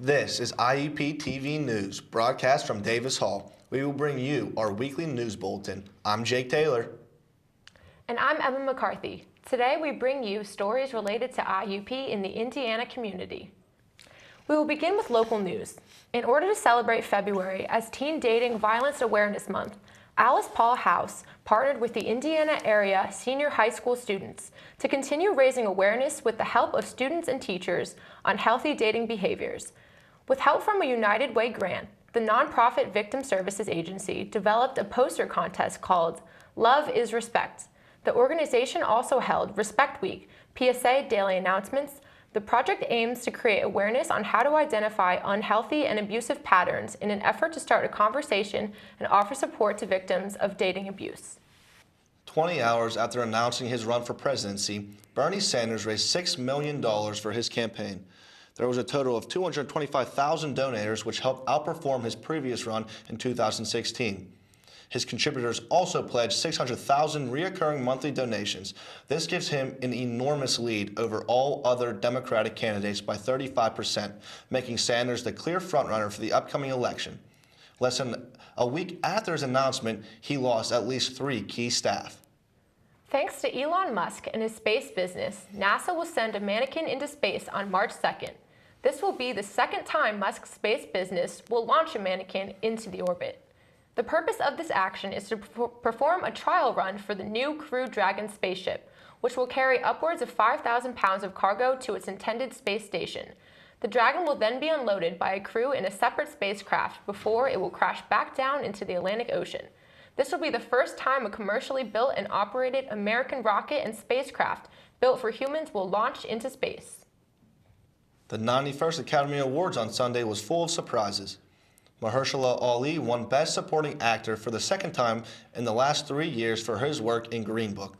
This is IUP TV News, broadcast from Davis Hall. We will bring you our weekly news bulletin. I'm Jake Taylor. And I'm Emma McCarthy. Today we bring you stories related to IUP in the Indiana community. We will begin with local news. In order to celebrate February as Teen Dating Violence Awareness Month, Alice Paul House partnered with the Indiana area senior high school students to continue raising awareness with the help of students and teachers on healthy dating behaviors. With help from a United Way grant, the nonprofit Victim Services Agency developed a poster contest called Love is Respect. The organization also held Respect Week, PSA daily announcements. The project aims to create awareness on how to identify unhealthy and abusive patterns in an effort to start a conversation and offer support to victims of dating abuse. 20 hours after announcing his run for presidency, Bernie Sanders raised $6 million for his campaign. There was a total of 225,000 donors, which helped outperform his previous run in 2016. His contributors also pledged 600,000 recurring monthly donations. This gives him an enormous lead over all other Democratic candidates by 35%, making Sanders the clear frontrunner for the upcoming election. Less than a week after his announcement, he lost at least 3 key staff. Thanks to Elon Musk and his space business, NASA will send a mannequin into space on March 2nd. This will be the second time Musk's space business will launch a mannequin into the orbit. The purpose of this action is to perform a trial run for the new Crew Dragon spaceship, which will carry upwards of 5,000 pounds of cargo to its intended space station. The Dragon will then be unloaded by a crew in a separate spacecraft before it will crash back down into the Atlantic Ocean. This will be the first time a commercially built and operated American rocket and spacecraft built for humans will launch into space. The 91st Academy Awards on Sunday was full of surprises. Mahershala Ali won Best Supporting Actor for the second time in the last 3 years for his work in Green Book.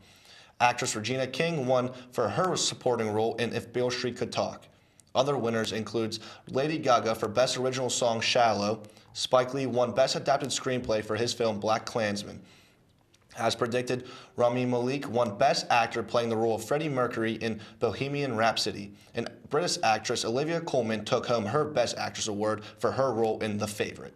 Actress Regina King won for her supporting role in If Beale Street Could Talk. Other winners include Lady Gaga for Best Original Song Shallow. Spike Lee won Best Adapted Screenplay for his film Black Klansman. As predicted, Rami Malek won Best Actor playing the role of Freddie Mercury in Bohemian Rhapsody, and British actress Olivia Colman took home her Best Actress award for her role in The Favourite.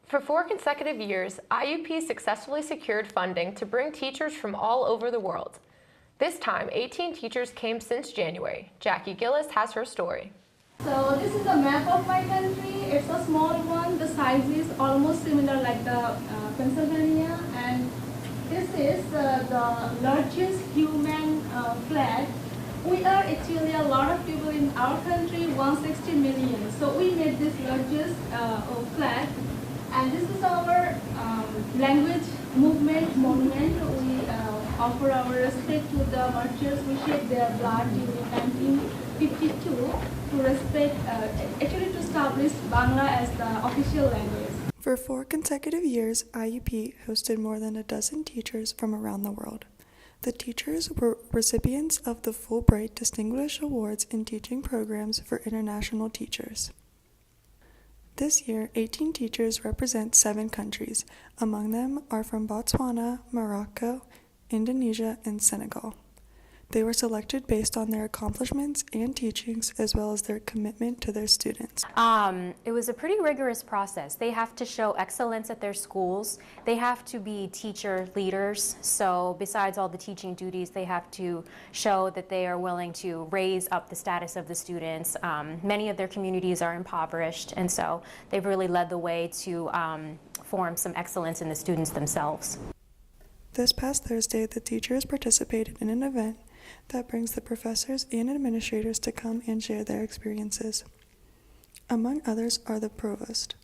For 4 consecutive years, IUP successfully secured funding to bring teachers from all over the world. This time, 18 teachers came since January. Jackie Gillis has her story. So this is a map of my country. It's a small one. The size is almost similar like the Pennsylvania, and this is the largest human flag. We are actually a lot of people in our country, 160 million. So we made this largest flag, and this is our language movement monument. We offer our respect to the martyrs. We shed their blood during 1952 to respect, actually to establish Bangla as the official language. For 4 consecutive years, IUP hosted more than a dozen teachers from around the world. The teachers were recipients of the Fulbright Distinguished Awards in Teaching Programs for International Teachers. This year, 18 teachers represent 7 countries. Among them are from Botswana, Morocco, Indonesia, and Senegal. They were selected based on their accomplishments and teachings, as well as their commitment to their students. It was a pretty rigorous process. They have to show excellence at their schools. They have to be teacher leaders. So besides all the teaching duties, they have to show that they are willing to raise up the status of the students. Many of their communities are impoverished, and so they've really led the way to form some excellence in the students themselves. This past Thursday, the teachers participated in an event that brings the professors and administrators to come and share their experiences. Among others are the provost,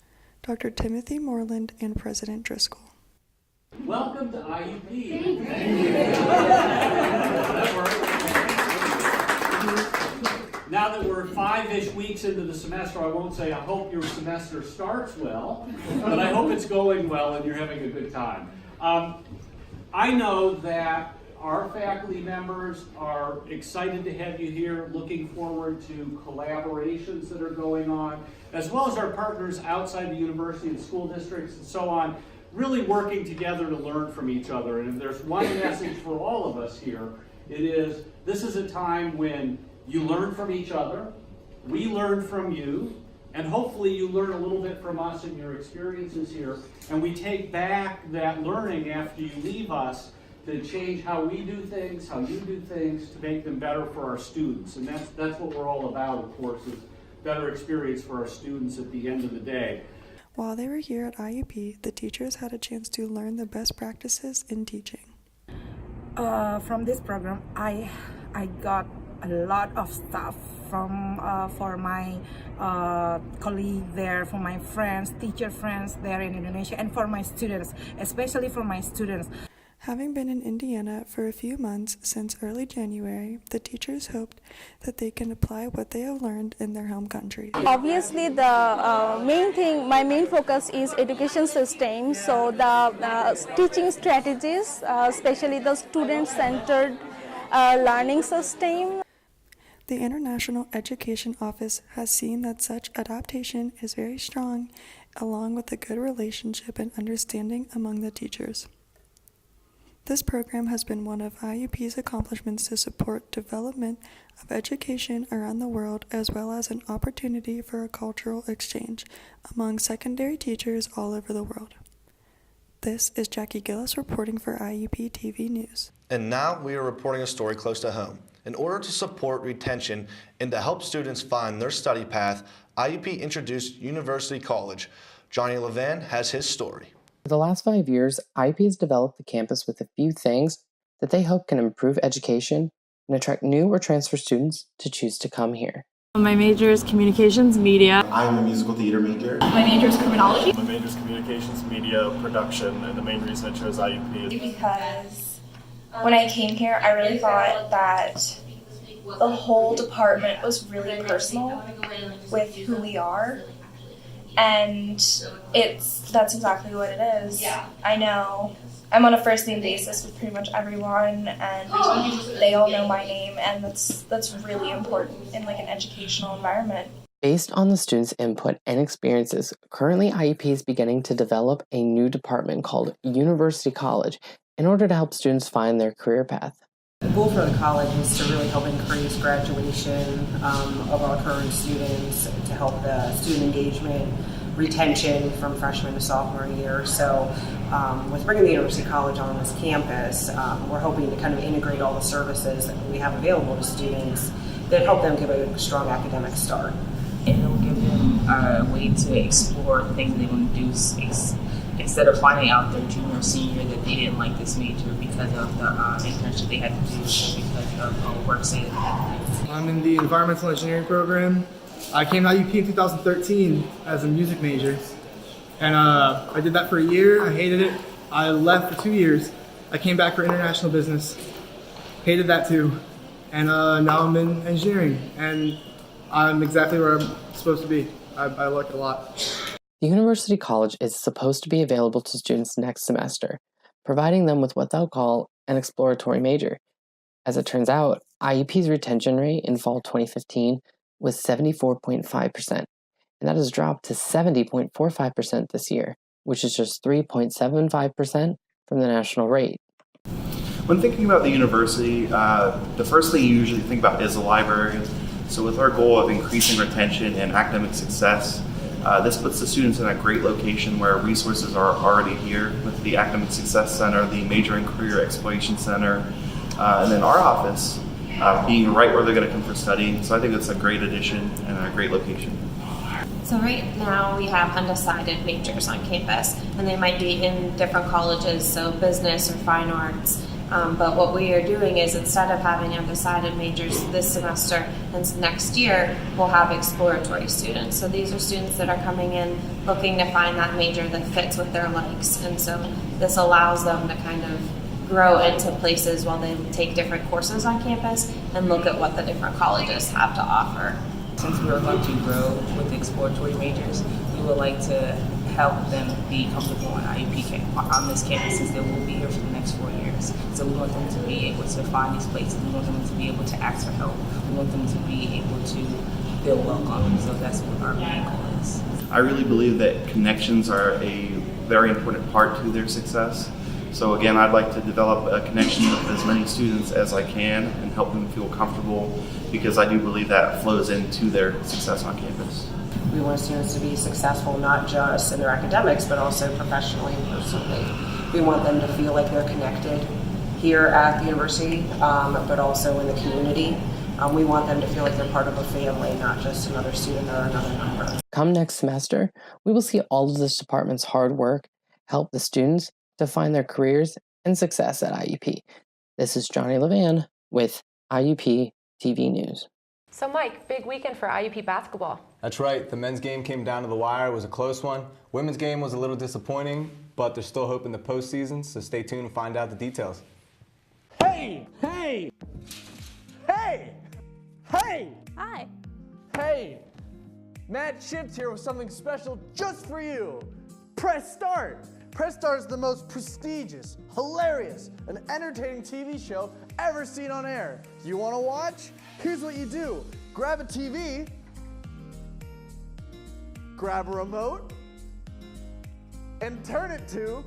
Dr. Timothy Moreland, and President Driscoll. Welcome to IUP. Now that we're 5-ish weeks into the semester, I won't say I hope your semester starts well, but I hope it's going well and you're having a good time. I know that our faculty members are excited to have you here, looking forward to collaborations that are going on, as well as our partners outside the university and school districts and so on, really working together to learn from each other. And if there's one message for all of us here, it is this is a time when you learn from each other, we learn from you, and hopefully you learn a little bit from us and your experiences here, and we take back that learning after you leave us to change how we do things, how you do things, to make them better for our students. And that's what we're all about, of course, is better experience for our students at the end of the day. While they were here at IUP, the teachers had a chance to learn the best practices in teaching. From this program, I got a lot of stuff from for my colleague there, for my friends, teacher friends there in Indonesia, and for my students, especially for my students. Having been in Indiana for a few months since early January, the teachers hoped that they can apply what they have learned in their home countries. Obviously, my main focus is education system. So the teaching strategies, especially the student-centered learning system. The International Education Office has seen that such adaptation is very strong, along with a good relationship and understanding among the teachers. This program has been one of IUP's accomplishments to support development of education around the world, as well as an opportunity for a cultural exchange among secondary teachers all over the world. This is Jackie Gillis reporting for IUP TV News. And now we are reporting a story close to home. In order to support retention and to help students find their study path, IUP introduced University College. Johnny Levan has his story. For the last 5 years, IUP has developed the campus with a few things that they hope can improve education and attract new or transfer students to choose to come here. My major is communications media. I'm a musical theater major. My major is criminology. My major is communications media production, and the main reason I chose IUP is because when I came here, I really thought that the whole department was really personal with who we are. And that's exactly what it is. I know I'm on a first name basis with pretty much everyone, and they all know my name, and that's really important in like an educational environment. Based on the students' input and experiences, currently IUP is beginning to develop a new department called University College in order to help students find their career path. The goal for the college is to really help increase graduation of our current students, to help the student engagement, retention from freshman to sophomore year. So with bringing the University College on this campus, we're hoping to kind of integrate all the services that we have available to students that help them give a strong academic start. And it'll give them a way to explore the things they want to do instead of finding out their junior or senior that they didn't like this major because of the internship they had to do or because of work study that they had to do. I'm in the environmental engineering program. I came to IUP in 2013 as a music major, and I did that for a year. I hated it. I left for 2 years. I came back for international business, hated that too, and now I'm in engineering, and I'm exactly where I'm supposed to be. I like it a lot. The University College is supposed to be available to students next semester, providing them with what they'll call an exploratory major. As it turns out, IUP's retention rate in fall 2015 was 74.5%, and that has dropped to 70.45% this year, which is just 3.75% from the national rate. When thinking about the university, the first thing you usually think about is the library. So with our goal of increasing retention and academic success, this puts the students in a great location where resources are already here with the Academic Success Center, the Major and Career Exploration Center, and then our office being right where they're going to come for studying. So I think it's a great addition and a great location. So right now we have undecided majors on campus, and they might be in different colleges, so business or fine arts. But what we are doing is, instead of having undecided majors this semester and next year, we'll have exploratory students. So these are students that are coming in looking to find that major that fits with their likes. And so this allows them to kind of grow into places while they take different courses on campus and look at what the different colleges have to offer. Since we are going to grow with exploratory majors, we would like to help them be comfortable on on this campus, since they will be here for the next 4 years. So we want them to be able to find these places. We want them to be able to ask for help. We want them to be able to feel welcome. So that's what our main goal is. I really believe that connections are a very important part to their success. So again, I'd like to develop a connection with as many students as I can and help them feel comfortable, because I do believe that flows into their success on campus. We want students to be successful not just in their academics, but also professionally and personally. We want them to feel like they're connected here at the university, but also in the community. We want them to feel like they're part of a family, not just another student or another member. Come next semester, we will see all of this department's hard work help the students to find their careers and success at IUP. This is Johnny Levan with IUP TV News. So Mike, big weekend for IUP basketball. That's right. The men's game came down to the wire. It was a close one. Women's game was a little disappointing, but they're still hoping the postseason, so stay tuned and find out the details. Hey! Hey! Hey! Hey! Hi. Hey! Matt Chips here with something special just for you. Press Start! Press Start is the most prestigious, hilarious, and entertaining TV show ever seen on air. You want to watch? Here's what you do. Grab a TV, grab a remote, and turn it to...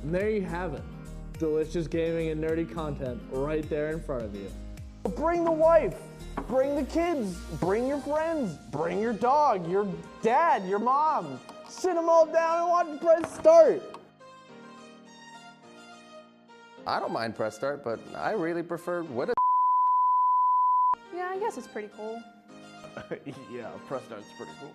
And there you have it. Delicious gaming and nerdy content right there in front of you. Bring the wife, bring the kids, bring your friends, bring your dog, your dad, your mom. Sit them all down and watch Press Start. I don't mind Press Start, but I really prefer what a... Yeah, I guess it's pretty cool. Yeah, Press Start's pretty cool.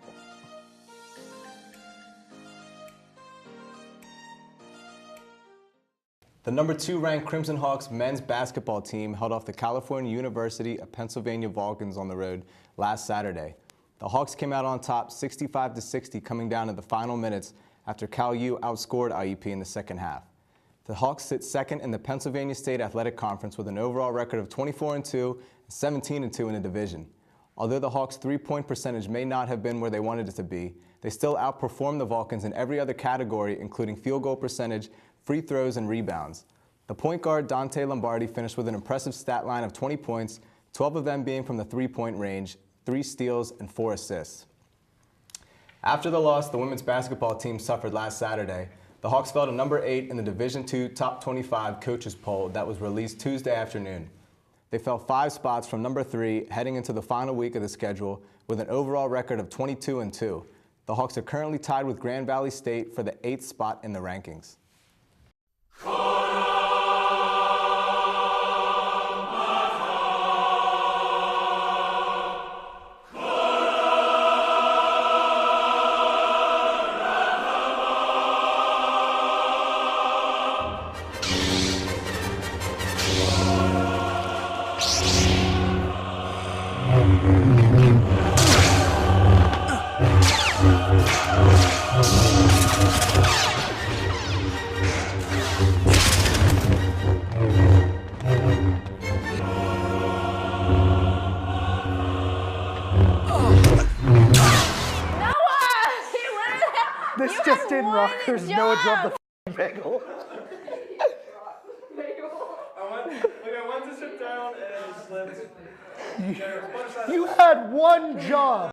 The number 2 ranked Crimson Hawks men's basketball team held off the California University of Pennsylvania Vulcans on the road last Saturday. The Hawks came out on top 65-60 coming down to the final minutes after Cal U outscored IUP in the second half. The Hawks sit second in the Pennsylvania State Athletic Conference with an overall record of 24-2 and 17-2 in the division. Although the Hawks' three-point percentage may not have been where they wanted it to be, they still outperformed the Vulcans in every other category, including field goal percentage, free throws, and rebounds. The point guard, Dante Lombardi, finished with an impressive stat line of 20 points, 12 of them being from the three-point range, 3 steals, and 4 assists. After the loss the women's basketball team suffered last Saturday, the Hawks fell to number 8 in the Division II Top 25 Coaches Poll that was released Tuesday afternoon. They fell 5 spots from number 3 heading into the final week of the schedule with an overall record of 22-2. The Hawks are currently tied with Grand Valley State for the 8th spot in the rankings. This just in, Rockers. Noah dropped the bagel. I went to sit down and it slipped. You had one job.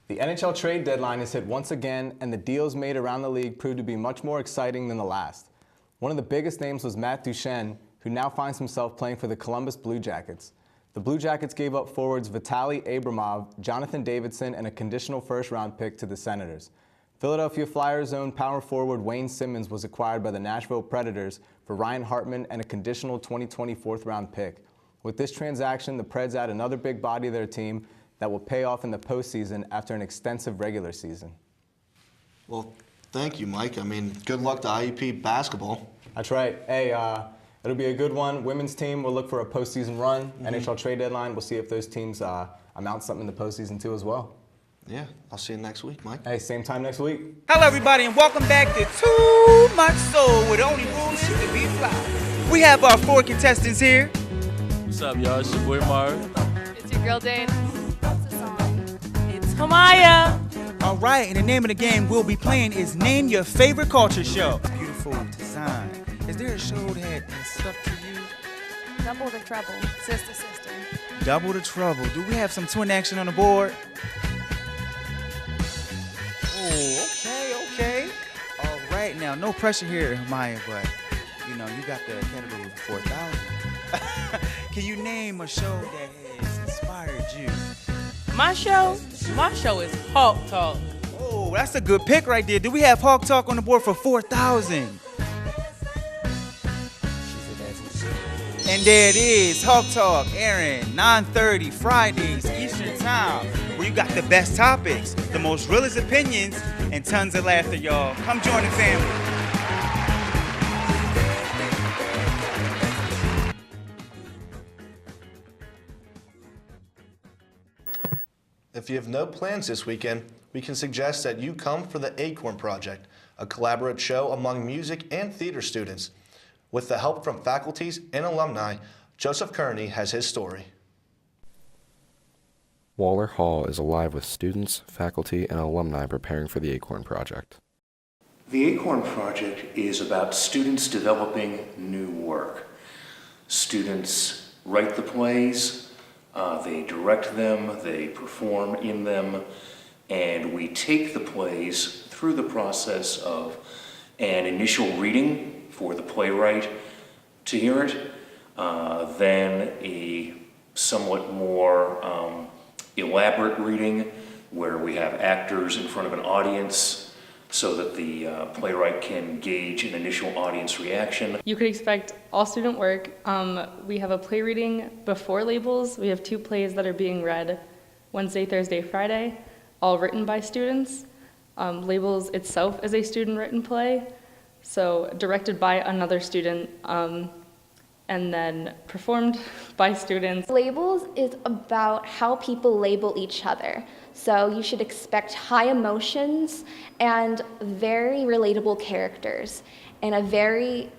The NHL trade deadline is hit once again, and the deals made around the league proved to be much more exciting than the last. One of the biggest names was Matt Duchene, who now finds himself playing for the Columbus Blue Jackets. The Blue Jackets gave up forwards Vitaly Abramov, Jonathan Davidson, and a conditional first-round pick to the Senators. Philadelphia Flyers' own power forward Wayne Simmons was acquired by the Nashville Predators for Ryan Hartman and a conditional 2020 fourth-round pick. With this transaction, the Preds add another big body to their team that will pay off in the postseason after an extensive regular season. Well, thank you, Mike. I mean, good luck to IUP basketball. That's right. Hey, it'll be a good one. Women's team will look for a postseason run. NHL trade deadline, we'll see if those teams amount something in the postseason too as well. Yeah, I'll see you next week, Mike. Hey, same time next week. Hello, everybody, and welcome back to Too Much Soul, where the only rule is to be fly. We have our 4 contestants here. What's up, y'all? It's your boy Mario. It's your girl Dane. It's Hamaya. All right, and the name of the game we'll be playing is Name Your Favorite Culture Show. Beautiful design. Is there a show that has stuck to you? Double the trouble. Sister, sister. Double the trouble. Do we have some twin action on the board? Oh, okay. All right, now, no pressure here, Maya, but, you know, you got the category 4,000. Can you name a show that has inspired you? My show is Hawk Talk. Oh, that's a good pick right there. Do we have Hawk Talk on the board for 4,000? And there it is, Hawk Talk, Aaron, 9:30 Fridays, Eastern Time, where you got the best topics, the most realest opinions, and tons of laughter, y'all. Come join the family. If you have no plans this weekend, we can suggest that you come for the Acorn Project, a collaborative show among music and theater students. With the help from faculties and alumni, Joseph Kearney has his story. Waller Hall is alive with students, faculty, and alumni preparing for the Acorn Project. The Acorn Project is about students developing new work. Students write the plays, they direct them, they perform in them, and we take the plays through the process of an initial reading for the playwright to hear it, then a somewhat more elaborate reading where we have actors in front of an audience so that the playwright can gauge an initial audience reaction. You could expect all student work. We have a play reading before labels. We have 2 plays that are being read Wednesday, Thursday, Friday, all written by students. Labels itself is a student-written play, so directed by another student, and then performed by students. Labels is about how people label each other. So you should expect high emotions and very relatable characters and a very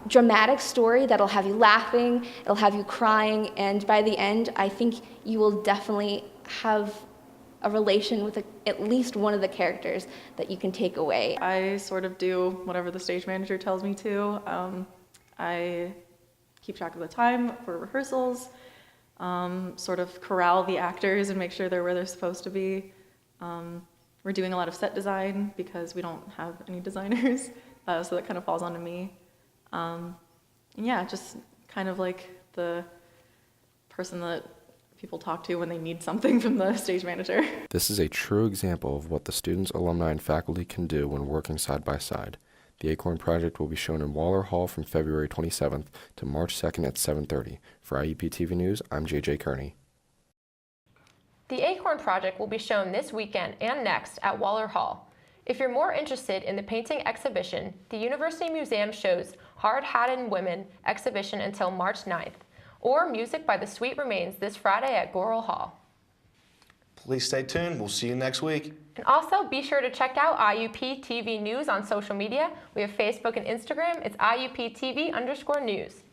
dramatic story that'll have you laughing, it'll have you crying, and by the end, I think you will definitely have a relation with at least one of the characters that you can take away. I sort of do whatever the stage manager tells me to. I keep track of the time for rehearsals, sort of corral the actors and make sure they're where they're supposed to be. We're doing a lot of set design because we don't have any designers, so that kind of falls onto me. And yeah, just kind of like the person that people talk to when they need something from the stage manager. This is a true example of what the students, alumni, and faculty can do when working side by side. The Acorn Project will be shown in Waller Hall from February 27th to March 2nd at 7:30. For IUP TV News, I'm JJ Kearney. The Acorn Project will be shown this weekend and next at Waller Hall. If you're more interested in the painting exhibition, the University Museum shows Hard-Hatted Women exhibition until March 9th, or Music by the Sweet Remains this Friday at Goral Hall. Please stay tuned. We'll see you next week. And also be sure to check out IUP TV News on social media. We have Facebook and Instagram. It's IUP TV_news.